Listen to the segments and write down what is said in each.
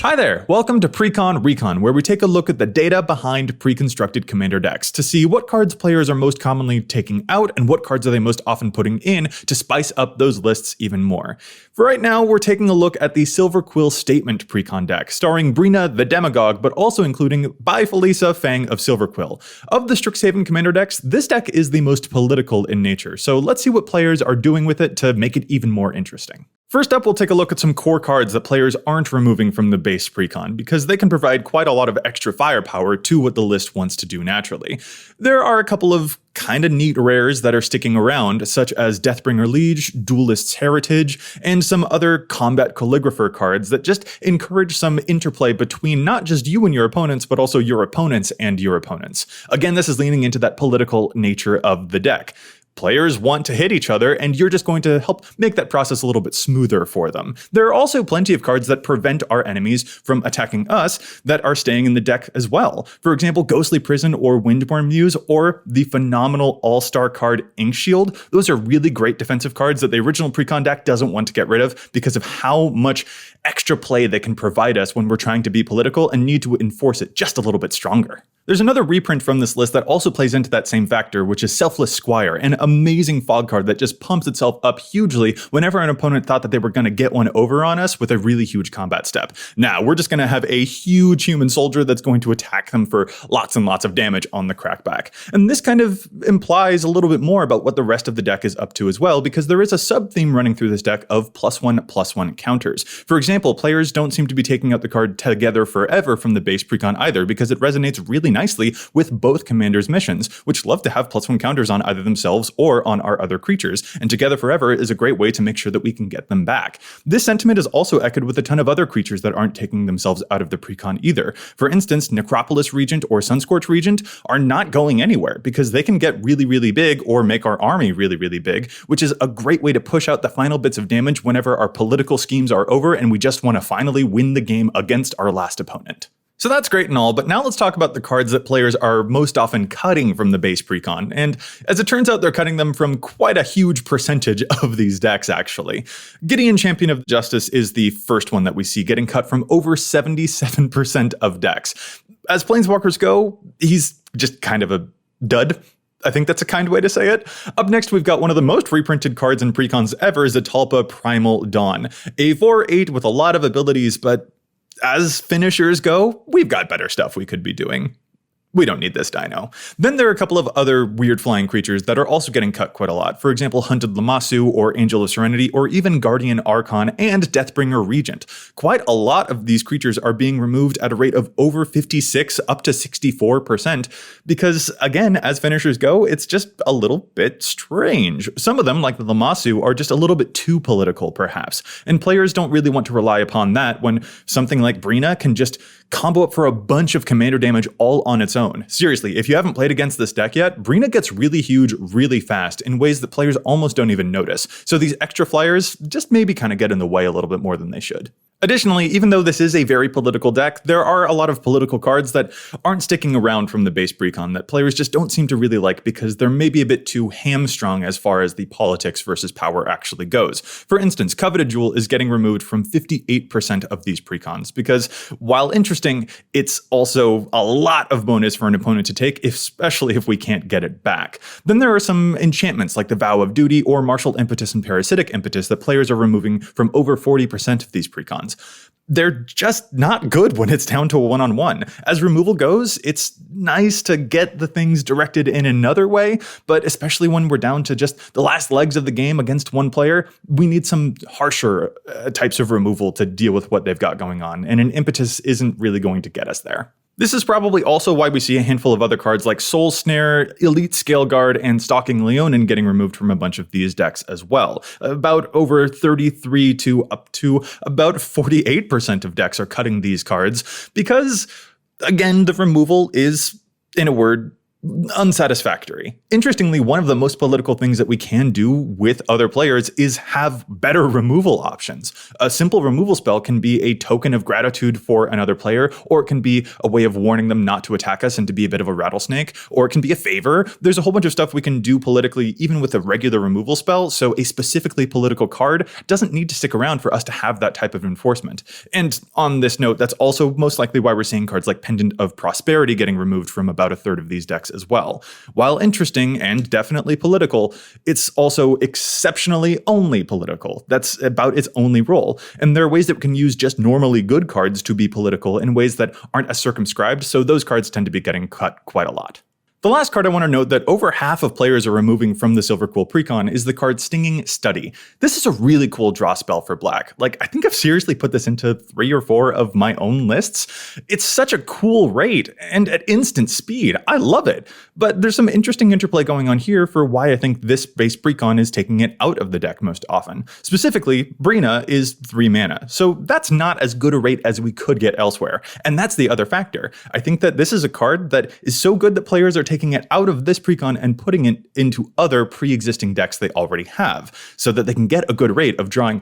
Hi there, welcome to Precon Recon, where we take a look at the data behind pre-constructed commander decks to see what cards players are most commonly taking out and what cards are they most often putting in to spice up those lists even more. For right now, we're taking a look at the Silverquill Statement Precon deck, starring Brina the Demagogue, but also including By Felisa, Fang of Silverquill. Of the Strixhaven commander decks, this deck is the most political in nature, so let's see what players are doing with it to make it even more interesting. First up, we'll take a look at some core cards that players aren't removing from the base Precon, because they can provide quite a lot of extra firepower to what the list wants to do naturally. There are a couple of kinda neat rares that are sticking around, such as Deathbringer Liege, Duelist's Heritage, and some other Combat Calligrapher cards that just encourage some interplay between not just you and your opponents, but also your opponents and your opponents. Again, this is leaning into that political nature of the deck. Players want to hit each other, and you're just going to help make that process a little bit smoother for them. There are also plenty of cards that prevent our enemies from attacking us that are staying in the deck as well. For example, Ghostly Prison or Windborne Muse, or the phenomenal all-star card Ink Shield. Those are really great defensive cards that the original Precon deck doesn't want to get rid of because of how much extra play they can provide us when we're trying to be political and need to enforce it just a little bit stronger. There's another reprint from this list that also plays into that same factor, which is Selfless Squire, an amazing fog card that just pumps itself up hugely whenever an opponent thought that they were going to get one over on us with a really huge combat step. Now, we're just going to have a huge human soldier that's going to attack them for lots and lots of damage on the crackback. And this kind of implies a little bit more about what the rest of the deck is up to as well, because there is a sub-theme running through this deck of +1/+1 counters. For example, players don't seem to be taking out the card Together Forever from the base Precon either, because it resonates really nicely with both commanders' missions, which love to have +1 counters on either themselves or on our other creatures, and Together Forever is a great way to make sure that we can get them back. This sentiment is also echoed with a ton of other creatures that aren't taking themselves out of the Precon either. For instance, Necropolis Regent or Sunscorch Regent are not going anywhere because they can get really, really big or make our army really, really big, which is a great way to push out the final bits of damage whenever our political schemes are over and we just want to finally win the game against our last opponent. So that's great and all, but now let's talk about the cards that players are most often cutting from the base Precon, and as it turns out, they're cutting them from quite a huge percentage of these decks, actually. Gideon, Champion of Justice, is the first one that we see getting cut from over 77% of decks. As Planeswalkers go, he's just kind of a dud. I think that's a kind way to say it. Up next, we've got one of the most reprinted cards in Precons ever, Zetalpa Primal Dawn. A 4/8 with a lot of abilities, but as finishers go, we've got better stuff we could be doing. We don't need this dino. Then there are a couple of other weird flying creatures that are also getting cut quite a lot. For example, Hunted Lamassu or Angel of Serenity or even Guardian Archon and Deathbringer Regent. Quite a lot of these creatures are being removed at a rate of over 56 up to 64% because, again, as finishers go, it's just a little bit strange. Some of them, like the Lamassu, are just a little bit too political, perhaps. And players don't really want to rely upon that when something like Brina can just combo up for a bunch of commander damage all on its own. Seriously, if you haven't played against this deck yet, Brina gets really huge really fast in ways that players almost don't even notice. So these extra flyers just maybe kind of get in the way a little bit more than they should. Additionally, even though this is a very political deck, there are a lot of political cards that aren't sticking around from the base Precon that players just don't seem to really like because they're maybe a bit too hamstrung as far as the politics versus power actually goes. For instance, Coveted Jewel is getting removed from 58% of these Precons because, while interesting, it's also a lot of bonus for an opponent to take, especially if we can't get it back. Then there are some enchantments like the Vow of Duty or Martial Impetus and Parasitic Impetus that players are removing from over 40% of these Precons. They're just not good when it's down to a one-on-one. As removal goes, it's nice to get the things directed in another way, but especially when we're down to just the last legs of the game against one player, we need some harsher types of removal to deal with what they've got going on, and an Impetus isn't really going to get us there. This is probably also why we see a handful of other cards like Soul Snare, Elite Scaleguard, and Stalking Leonin getting removed from a bunch of these decks as well. About over 33 to up to about 48% of decks are cutting these cards because, again, the removal is, in a word, unsatisfactory. Interestingly, one of the most political things that we can do with other players is have better removal options. A simple removal spell can be a token of gratitude for another player, or it can be a way of warning them not to attack us and to be a bit of a rattlesnake, or it can be a favor. There's a whole bunch of stuff we can do politically, even with a regular removal spell, so a specifically political card doesn't need to stick around for us to have that type of enforcement. And on this note, that's also most likely why we're seeing cards like Pendant of Prosperity getting removed from about a third of these decks as well. While interesting and definitely political, it's also exceptionally only political. That's about its only role. And there are ways that we can use just normally good cards to be political in ways that aren't as circumscribed, so those cards tend to be getting cut quite a lot. The last card I want to note that over half of players are removing from the Silverquill Precon is the card Stinging Study. This is a really cool draw spell for black. I think I've seriously put this into 3 or 4 of my own lists. It's such a cool rate and at instant speed. I love it. But there's some interesting interplay going on here for why I think this base Precon is taking it out of the deck most often. Specifically, Brina is 3 mana, so that's not as good a rate as we could get elsewhere. And that's the other factor. I think that this is a card that is so good that players are taking it out of this Precon and putting it into other pre-existing decks they already have, so that they can get a good rate of drawing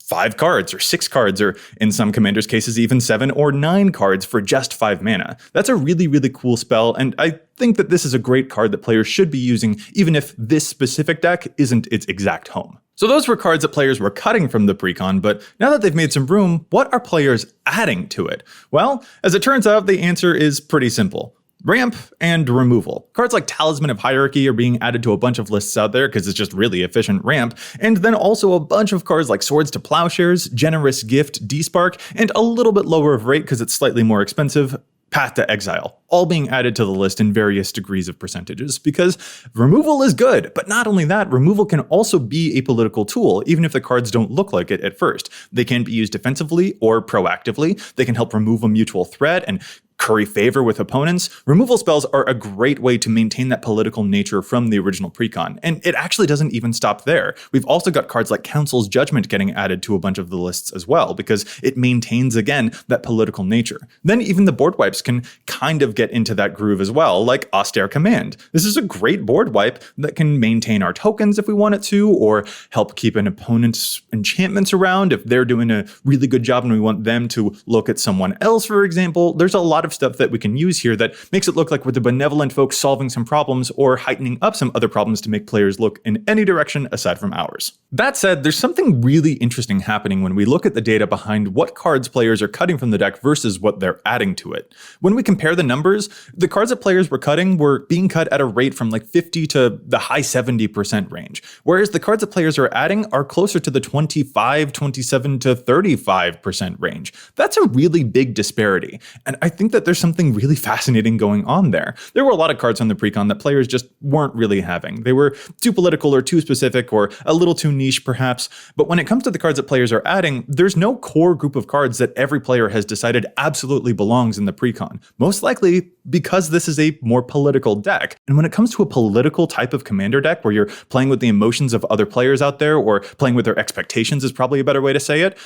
5 cards or 6 cards, or in some commanders' cases, even 7 or 9 cards for just 5 mana. That's a really, really cool spell, and I think that this is a great card that players should be using, even if this specific deck isn't its exact home. So those were cards that players were cutting from the Precon, but now that they've made some room, what are players adding to it? Well, as it turns out, the answer is pretty simple. Ramp and removal. Cards like Talisman of Hierarchy are being added to a bunch of lists out there because it's just really efficient ramp, and then also a bunch of cards like Swords to Plowshares, Generous Gift, Despark, and a little bit lower of rate because it's slightly more expensive, Path to Exile, all being added to the list in various degrees of percentages, because removal is good, but not only that, removal can also be a political tool, even if the cards don't look like it at first. They can be used defensively or proactively. They can help remove a mutual threat and curry favor with opponents. Removal spells are a great way to maintain that political nature from the original Precon, and it actually doesn't even stop there. We've also got cards like Council's Judgment getting added to a bunch of the lists as well, because it maintains, again, that political nature. Then even the board wipes can kind of get into that groove as well, like Austere Command. This is a great board wipe that can maintain our tokens if we want it to, or help keep an opponent's enchantments around if they're doing a really good job and we want them to look at someone else, for example. There's a lot of stuff that we can use here that makes it look like we're the benevolent folks solving some problems or heightening up some other problems to make players look in any direction aside from ours. That said, there's something really interesting happening when we look at the data behind what cards players are cutting from the deck versus what they're adding to it. When we compare the numbers, the cards that players were cutting were being cut at a rate from 50 to the high 70% range, whereas the cards that players are adding are closer to the 25, 27 to 35% range. That's a really big disparity, and I think that there's something really fascinating going on there. There were a lot of cards on the Precon that players just weren't really having. They were too political or too specific or a little too niche perhaps, but when it comes to the cards that players are adding, there's no core group of cards that every player has decided absolutely belongs in the Precon. Most likely because this is a more political deck. And when it comes to a political type of commander deck where you're playing with the emotions of other players out there, or playing with their expectations is probably a better way to say it,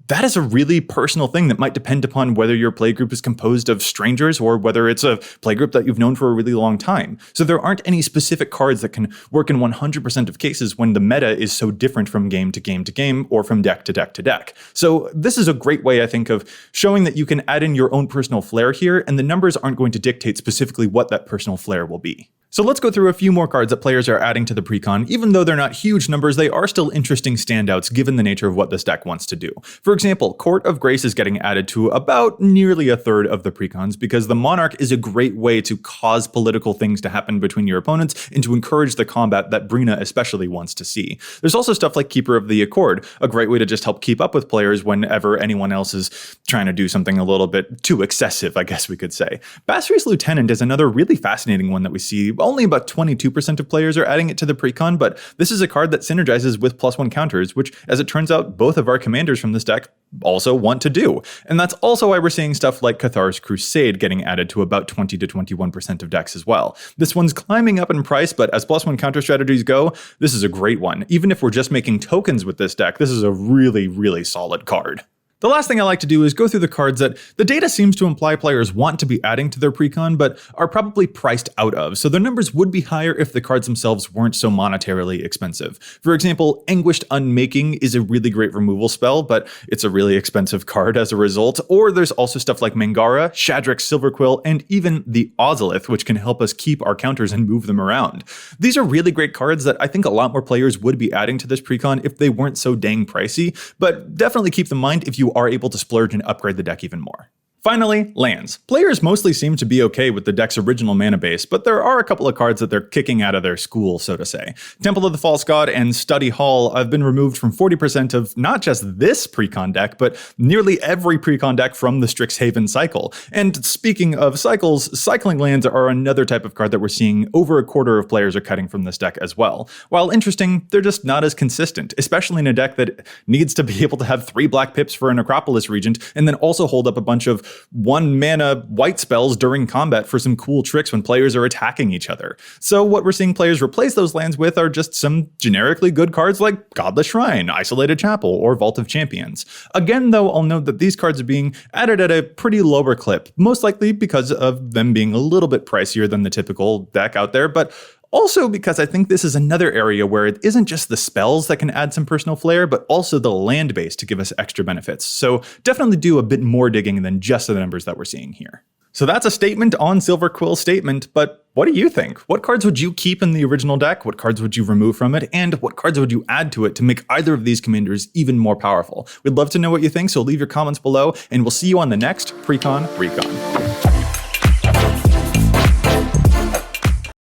that is a really personal thing that might depend upon whether your playgroup is composed of strangers or whether it's a playgroup that you've known for a really long time. So there aren't any specific cards that can work in 100% of cases when the meta is so different from game to game to game or from deck to deck to deck. So this is a great way, I think, of showing that you can add in your own personal flair here, and the numbers aren't going to dictate specifically what that personal flair will be. So let's go through a few more cards that players are adding to the Precon. Even though they're not huge numbers, they are still interesting standouts given the nature of what this deck wants to do. For example, Court of Grace is getting added to about nearly a third of the Precons because the Monarch is a great way to cause political things to happen between your opponents and to encourage the combat that Brina especially wants to see. There's also stuff like Keeper of the Accord, a great way to just help keep up with players whenever anyone else is trying to do something a little bit too excessive, I guess we could say. Basri's Lieutenant is another really fascinating one that we see. Only about 22% of players are adding it to the Precon, but this is a card that synergizes with +1 counters, which, as it turns out, both of our commanders from this deck also want to do. And that's also why we're seeing stuff like Cathar's Crusade getting added to about 20 to 21% of decks as well. This one's climbing up in price, but as +1 counter strategies go, this is a great one. Even if we're just making tokens with this deck, this is a really, really solid card. The last thing I like to do is go through the cards that the data seems to imply players want to be adding to their Precon, but are probably priced out of, so their numbers would be higher if the cards themselves weren't so monetarily expensive. For example, Anguished Unmaking is a really great removal spell, but it's a really expensive card as a result. Or there's also stuff like Mangara, Shadrick's Silverquill, and even the Ozolith, which can help us keep our counters and move them around. These are really great cards that I think a lot more players would be adding to this Precon if they weren't so dang pricey, but definitely keep them in mind if you are able to splurge and upgrade the deck even more. Finally, lands. Players mostly seem to be okay with the deck's original mana base, but there are a couple of cards that they're kicking out of their school, so to say. Temple of the False God and Study Hall have been removed from 40% of not just this Precon deck, but nearly every Precon deck from the Strixhaven cycle. And speaking of cycles, cycling lands are another type of card that we're seeing over a quarter of players are cutting from this deck as well. While interesting, they're just not as consistent, especially in a deck that needs to be able to have 3 black pips for an Acropolis Regent, and then also hold up a bunch of 1 mana white spells during combat for some cool tricks when players are attacking each other. So what we're seeing players replace those lands with are just some generically good cards like Godless Shrine, Isolated Chapel, or Vault of Champions. Again, though, I'll note that these cards are being added at a pretty lower clip, most likely because of them being a little bit pricier than the typical deck out there, but also because I think this is another area where it isn't just the spells that can add some personal flair, but also the land base to give us extra benefits. So definitely do a bit more digging than just the numbers that we're seeing here. So that's a statement on Silverquill's statement, but what do you think? What cards would you keep in the original deck? What cards would you remove from it? And what cards would you add to it to make either of these commanders even more powerful? We'd love to know what you think, so leave your comments below, and we'll see you on the next Precon Recon.